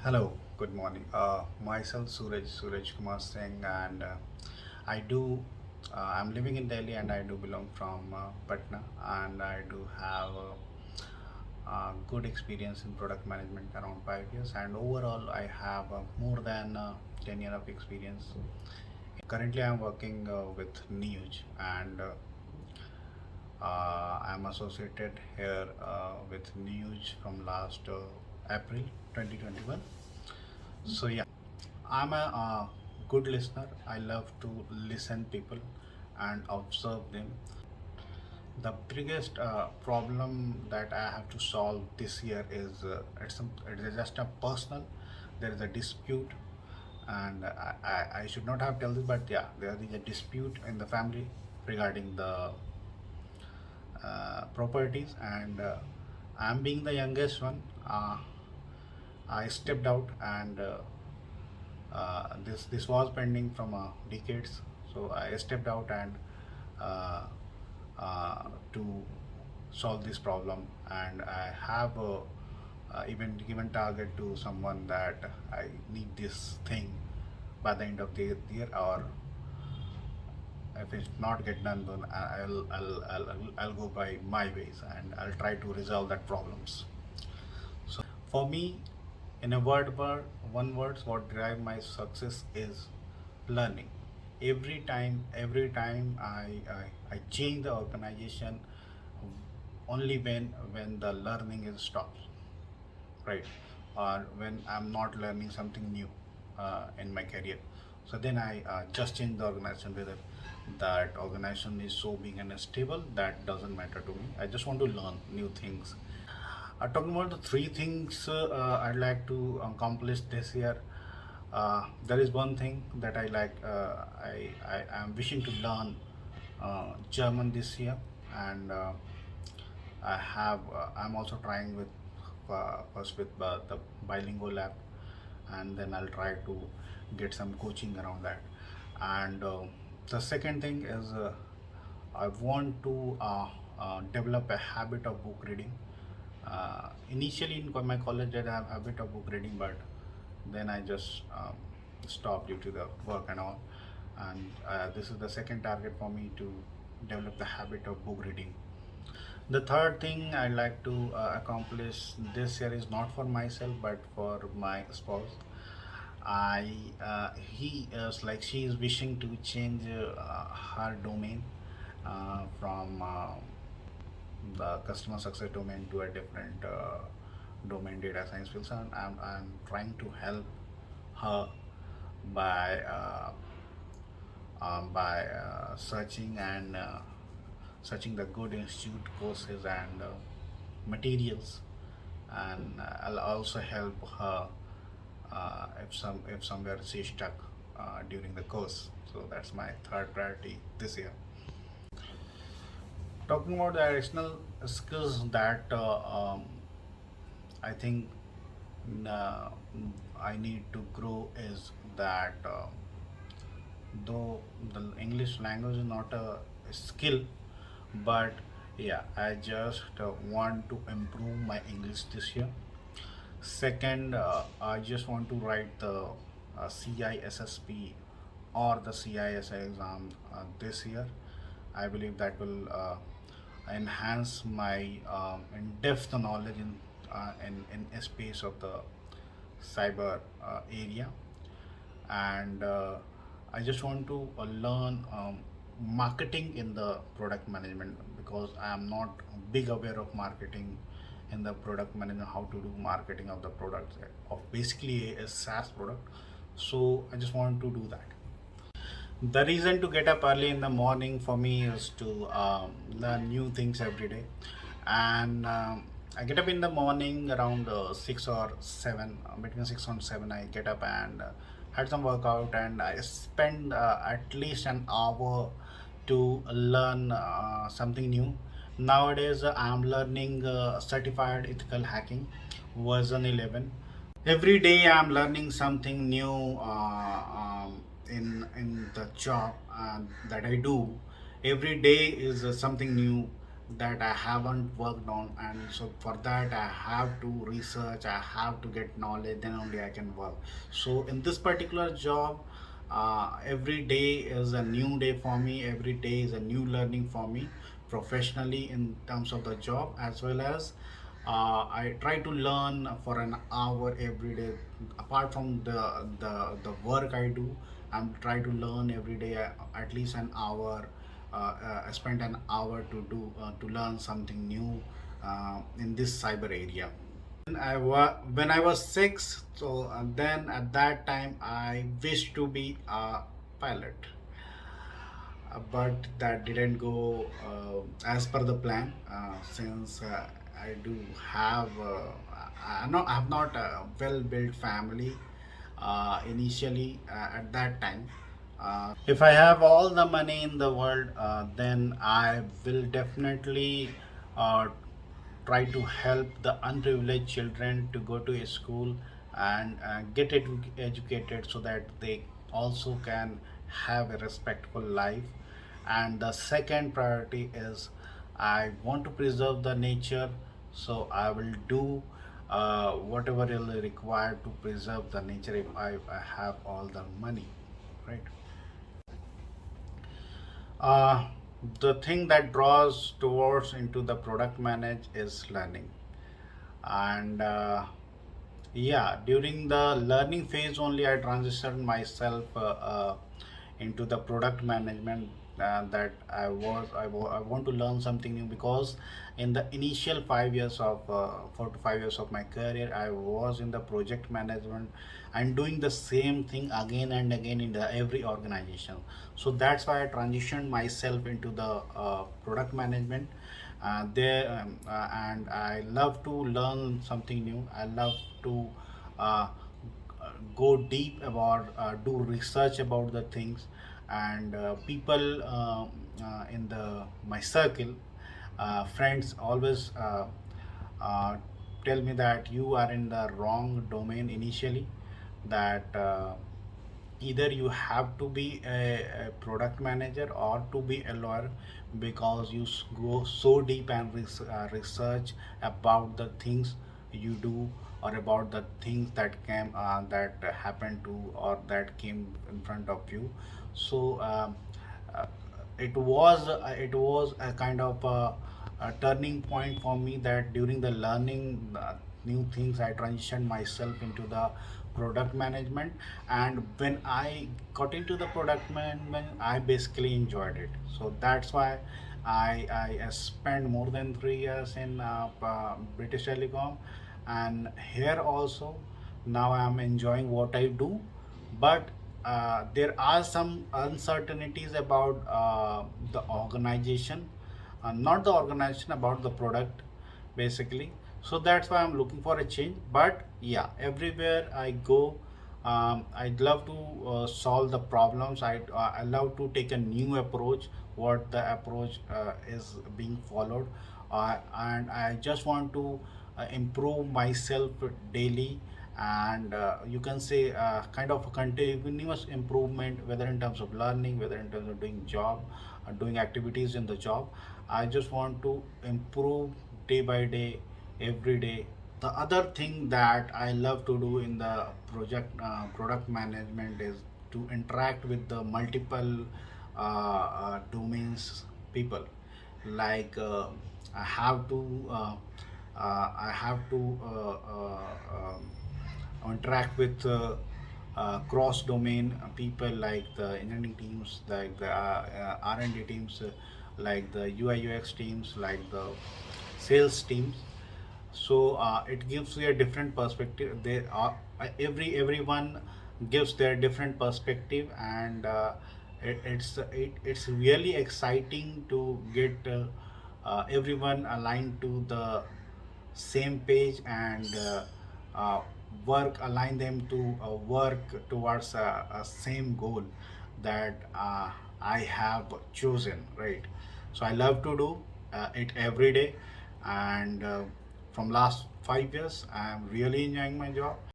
Hello, good morning. Myself Suraj Kumar Singh, and I do. I'm living in Delhi, and I do belong from Patna, and I do have good experience in product management around 5 years, and overall I have more than 10 years of experience. Currently, I'm working with News, and I'm associated here with News from last April 2021. So yeah, I'm a good listener. I love to listen people and observe them. The biggest problem that I have to solve this year is it is just a personal. There is a dispute, and I should not have told this, but yeah, there is a dispute in the family regarding the properties, and I'm being the youngest one. I stepped out, and this was pending from decades. So I stepped out and uh, to solve this problem, and I have even given target to someone that I need this thing by the end of the year, or if it's not get done, then I'll go by my ways, and I'll try to resolve that problems. So for me, in a one word, what drive my success is learning. Every time I change the organization, only when the learning is stopped, right? Or when I'm not learning something new in my career. So then I just change the organization, whether that organization is so big and stable, that doesn't matter to me. I just want to learn new things. Talking about the three things I'd like to accomplish this year, there is one thing that I like. I am wishing to learn German this year, and I'm also trying with first with the bilingual app, and then I'll try to get some coaching around that. And the second thing is I want to develop a habit of book reading. Initially in my college, I have habit of book reading, but then I just stopped due to the work and all. And this is the second target for me to develop the habit of book reading. The third thing I like to accomplish this year is not for myself but for my spouse. I he is like she is wishing to change her domain from the customer success domain to a different domain, data science field. So I'm trying to help her by searching and searching the good institute courses and materials, and I'll also help her if somewhere she's stuck during the course. So that's my third priority this year. Talking about the additional skills that I think uh, I need to grow is that though the English language is not a skill, but yeah, I just want to improve my English this year. Second, I just want to write the CISSP or the CISI exam this year. I believe that will enhance my in-depth knowledge in a space of the cyber area. And I just want to learn marketing in the product management, because I am not big aware of marketing in the product management, how to do marketing of the products of basically a SaaS product. So I just want to do that. The reason to get up early in the morning for me is to learn new things every day, and I get up in the morning around 6 or 7, between 6 and 7. I get up and had some workout, and I spend at least an hour to learn something new. Nowadays, I'm learning certified ethical hacking version 11. Every day I'm learning something new in the job that I do. Every day is something new. that I haven't worked on, and so for that I have to research, I have to get knowledge, then only I can work. So in this particular job, every day is a new day for me, every day is a new learning for me professionally in terms of the job, as well as I try to learn for an hour every day. Apart from the work I do, I'm trying to learn every day at least an hour. I spend an hour to learn something new in this cyber area. When I was 6, so then at that time I wished to be a pilot, but that didn't go as per the plan, since I do have I have not a well built family initially at that time. If I have all the money in the world, then I will definitely uh, try to help the unprivileged children to go to a school and get educated, so that they also can have a respectful life. And the second priority is I want to preserve the nature, so I will do whatever is required to preserve the nature if I have all the money, right? Uh, the thing that draws towards into the product manage is learning, and yeah, during the learning phase only I transitioned myself into the product management. That I want to learn something new, because in the initial 5 years of 4 to 5 years of my career, I was in the project management and doing the same thing again and again in the every organization. So that's why I transitioned myself into the product management. And I love to learn something new. I love to uh, go deep about, do research about the things. And people in the my circle, friends always uh, tell me that you are in the wrong domain initially, that either you have to be a product manager or to be a lawyer, because you go so deep and research about the things you do, or about the things that happened to, or that came in front of you. So uh, it was a kind of a turning point for me, that during the learning new things I transitioned myself into the product management. And when I got into the product management, I basically enjoyed it. So that's why I spent more than 3 years in British Telecom, and here also now I am enjoying what I do. But there are some uncertainties about the organization, not the organization, about the product basically. So that's why I'm looking for a change. But yeah, everywhere I go, I'd love to solve the problems. I love to take a new approach, what the approach is being followed. And I just want to improve myself daily. And you can say kind of a continuous improvement, whether in terms of learning, whether in terms of doing job, doing activities in the job. I just want to improve day by day, every day. The other thing that I love to do in the product management is to interact with the multiple domains people. Like I have to interact with cross domain people, like the engineering teams, like the R&D teams, like the UI UX teams, like the sales teams. So it gives you a different perspective. They are everyone gives their different perspective. And it's really exciting to get everyone aligned to the same page, and uh, work align them to work towards a same goal that I have chosen, right? So I love to do it every day. And from last 5 years I am really enjoying my job.